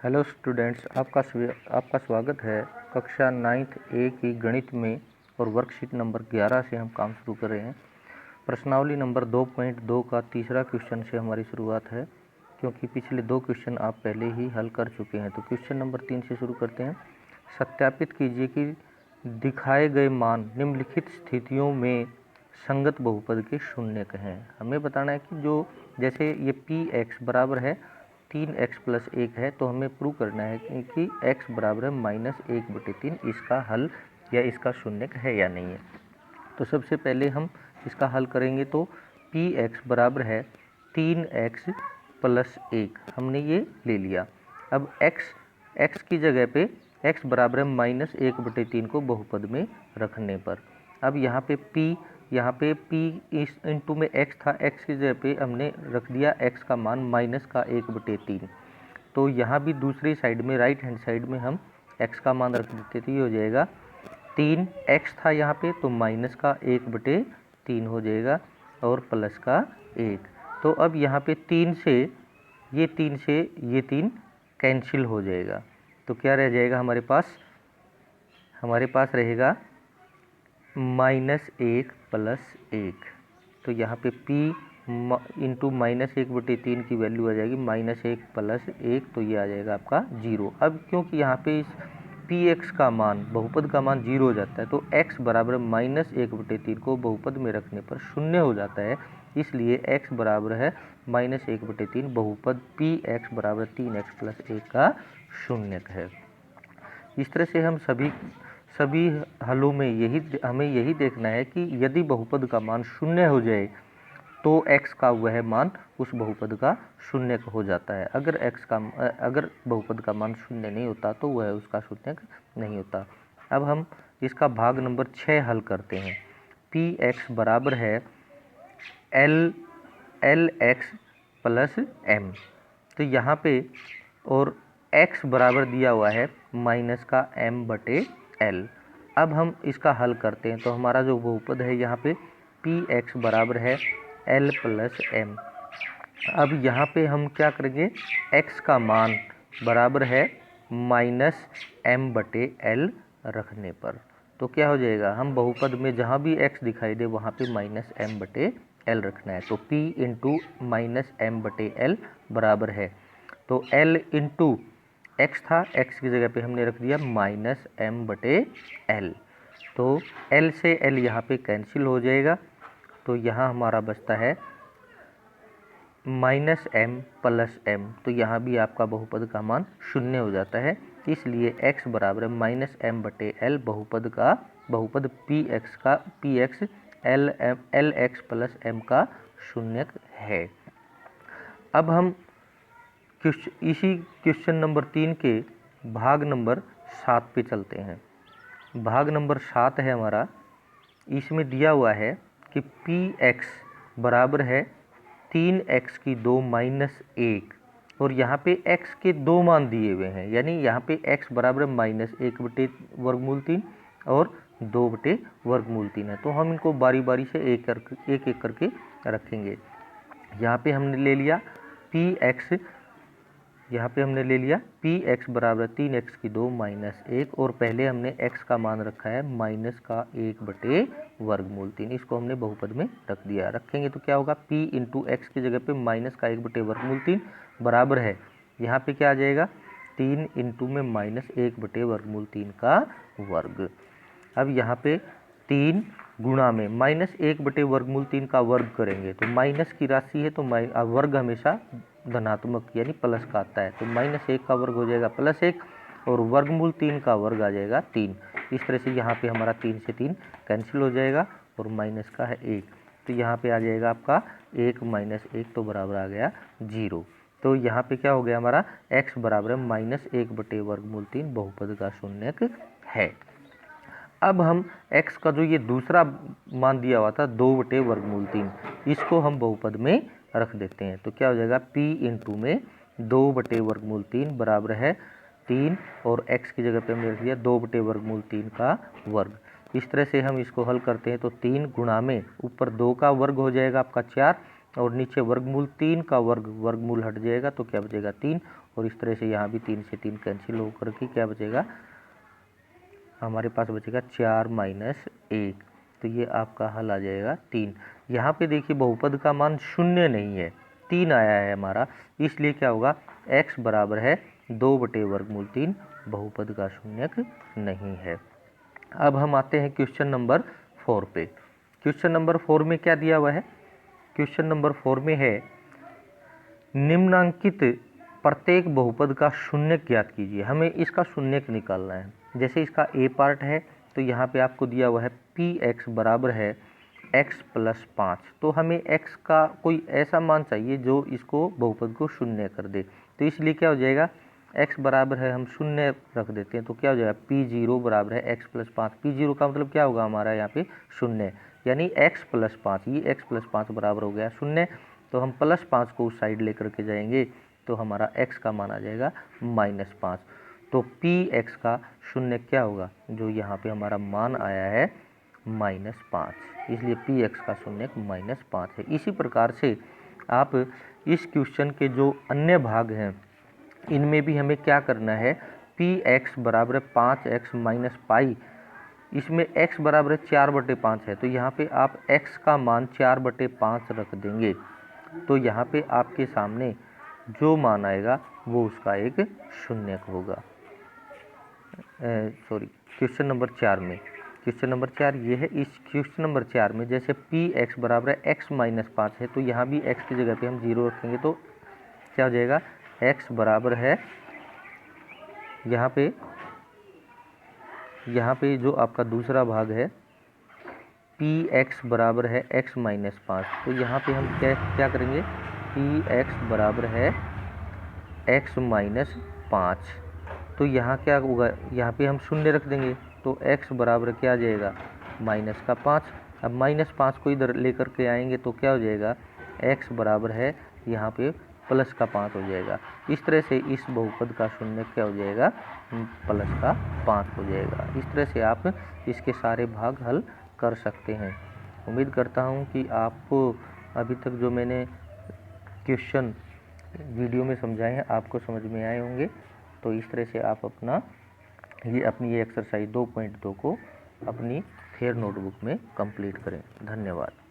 Hello students, आपका स्वागत है कक्षा 9th ए की गणित में। और वर्कशीट नंबर 11 से हम काम शुरू कर रहे हैं। प्रश्नावली नंबर 2.2 का तीसरा क्वेश्चन से हमारी शुरुआत है, क्योंकि पिछले 2 क्वेश्चन आप पहले ही हल कर चुके हैं। तो क्वेश्चन नंबर 3 से शुरू करते हैं। सत्यापित कीजिए कि दिखाए गए मान निम्नलिखित स्थितियों में संगत बहुपद के शून्यक हैं। हमें बताना है कि जो जैसे ये px बराबर है 3x + 1 है, तो हमें प्रूव करना है कि x बराबर है -1/3, इसका हल या इसका शून्यक है या नहीं है। तो सबसे पहले हम इसका हल करेंगे। तो px बराबर है 3x + 1, हमने ये ले लिया। अब x की जगह पे x बराबर है -1/3 को बहुपद में रखने पर, अब यहाँ पे p इस इंटू में x था, x की जगह पे हमने रख दिया x का मान -1/3। तो यहाँ भी दूसरी साइड में राइट हैंड साइड में हम x का मान रख देते, तो ये हो जाएगा 3x था यहाँ पे, तो -1/3 हो जाएगा और प्लस का 1। तो अब यहाँ पे 3 से ये 3 कैंसिल हो जाएगा, तो क्या रह जाएगा हमारे पास रहेगा -1 + 1। तो यहाँ पे p इंटू -1/3 की वैल्यू आ जाएगी -1 + 1, तो ये आ जाएगा आपका 0। अब क्योंकि यहाँ पे इस px का मान बहुपद का मान 0 हो जाता है, तो x बराबर -1/3 को बहुपद में रखने पर 0 हो जाता है, इसलिए x बराबर है -1/3। बहुपद px बराबर 3x + 1 का शून्यक है। इस तरह से हम सभी हलों में हमें यही देखना है कि यदि बहुपद का मान 0 हो जाए तो x का वह मान उस बहुपद का शून्यक हो जाता है। अगर बहुपद का मान 0 नहीं होता तो वह उसका शून्यक नहीं होता। अब हम इसका भाग नंबर 6 हल करते हैं। px बराबर है lx + m, तो यहाँ पे और x बराबर दिया हुआ है -m/l। अब हम इसका हल करते हैं, तो हमारा जो बहुपद है यहाँ पे px बराबर है l + m। अब यहाँ पे हम क्या करेंगे, x का मान बराबर है -m/l रखने पर, तो क्या हो जाएगा, हम बहुपद में जहाँ भी x दिखाई दे वहाँ पे -m/l रखना है। तो p इंटू -m/l बराबर है, तो l इंटू x था, x की जगह पे हमने रख दिया -m/l। तो l से l यहाँ पे कैंसिल हो जाएगा, तो यहाँ हमारा बचता है -m + m। तो यहाँ भी आपका बहुपद का मान 0 हो जाता है, इसलिए x बराबर है -m/l बहुपद px lx + m का शून्यक है। अब हम इसी क्वेश्चन नंबर 3 के भाग नंबर 7 पे चलते हैं। भाग नंबर 7 है हमारा, इसमें दिया हुआ है कि px बराबर है 3x की 2 - 1, और यहाँ पे x के 2 मान दिए हुए हैं, यानी यहाँ पे x बराबर -1/√3 और 2/√3 है। तो हम इनको बारी बारी से एक एक करके रखेंगे। यहाँ पे हमने ले लिया px, यहाँ पे हमने ले लिया px बराबर 3x की 2 - 1, और पहले हमने x का मान रखा है -1/√3, इसको हमने बहुपद में रखेंगे। तो क्या होगा, p इंटू एक्स की जगह पे -1/√3 बराबर है, यहाँ पे क्या आ जाएगा 3 इंटू में -1/√3 का वर्ग। अब यहाँ पे 3 गुणा में -1/√3 का वर्ग करेंगे, तो माइनस की राशि है तो वर्ग हमेशा धनात्मक यानी प्लस का आता है, तो -1 का वर्ग हो जाएगा +1 और √3 का वर्ग आ जाएगा 3। इस तरह से यहाँ पे हमारा 3 से 3 कैंसिल हो जाएगा और माइनस का है 1, तो यहाँ पे आ जाएगा आपका 1 - 1, तो बराबर आ गया 0। तो यहाँ पे क्या हो गया हमारा x बराबर है -1/√3 बहुपद का शून्यक है। अब हम x का जो ये दूसरा मान दिया हुआ था 2/√3, इसको हम बहुपद में रख देते हैं। तो क्या हो जाएगा, p इंटू में 2/√3 बराबर है 3, और x की जगह पे हमने रख दिया 2/√3 का वर्ग। इस तरह से हम इसको हल करते हैं, तो 3 गुणा में ऊपर 2 का वर्ग हो जाएगा आपका 4, और नीचे √3 का वर्गमूल हट जाएगा, तो क्या बचेगा 3, और इस तरह से यहाँ भी 3 से 3 कैंसिल होकर के क्या बचेगा, हमारे पास बचेगा 4 माइनस 1। तो ये आपका हल आ जाएगा 3। यहाँ पे देखिए बहुपद का मान 0 नहीं है, 3 आया है हमारा, इसलिए क्या होगा, x बराबर है 2/वर्गमूल 3, बहुपद का शून्यक नहीं है। अब हम आते हैं क्वेश्चन नंबर 4 पे। क्वेश्चन नंबर 4 में क्या दिया हुआ है, क्वेश्चन नंबर 4 में है निम्नांकित प्रत्येक बहुपद का शून्यक ज्ञात कीजिए। हमें इसका शून्यक निकालना है। जैसे इसका ए पार्ट है तो यहाँ पे आपको दिया हुआ है px बराबर है x + 5। तो हमें x का कोई ऐसा मान चाहिए जो इसको बहुपद को शून्य कर दे। तो इसलिए क्या हो जाएगा, x बराबर है, हम शून्य रख देते हैं तो क्या हो जाएगा, p0 बराबर है x + 5। p0 का मतलब क्या होगा हमारा यहाँ पे शून्य, यानी x + 5, ये x + 5 बराबर हो गया शून्य। तो हम +5 को उस साइड लेकर के जाएंगे तो हमारा x का मान आ जाएगा -5। तो px का शून्य क्या होगा, जो यहाँ पे हमारा मान आया है -5, इसलिए px का शून्य -5 है। इसी प्रकार से आप इस क्वेश्चन के जो अन्य भाग हैं इनमें भी हमें क्या करना है, px बराबर 5x - पाई, इसमें x बराबर 4/5 है, तो यहाँ पे आप x का मान 4/5 रख देंगे। तो यहाँ पे आपके सामने जो मान आएगा वो उसका एक शून्यक होगा। क्वेश्चन नंबर 4 में, क्वेश्चन नंबर 4 ये है। इस क्वेश्चन नंबर 4 में जैसे px बराबर x - 5 है तो यहाँ भी x की जगह पे हम 0 रखेंगे तो क्या हो जाएगा, x बराबर है, यहाँ पे जो आपका दूसरा भाग है px बराबर है x - 5, तो यहाँ पे हम क्या करेंगे, px बराबर है x - 5। तो यहाँ क्या होगा, यहाँ पे हम शून्य रख देंगे तो x बराबर क्या आ जाएगा, -5। अब -5 को इधर लेकर के आएंगे तो क्या हो जाएगा, x बराबर है यहाँ पे +5 हो जाएगा। इस तरह से इस बहुपद का शून्य क्या हो जाएगा, +5 हो जाएगा। इस तरह से आप इसके सारे भाग हल कर सकते हैं। उम्मीद करता हूँ कि आपको अभी तक जो मैंने क्वेश्चन वीडियो में समझाए हैं आपको समझ में आए होंगे। तो इस तरह से आप अपनी ये एक्सरसाइज 2.2 को अपनी फेयर नोटबुक में कंप्लीट करें। धन्यवाद।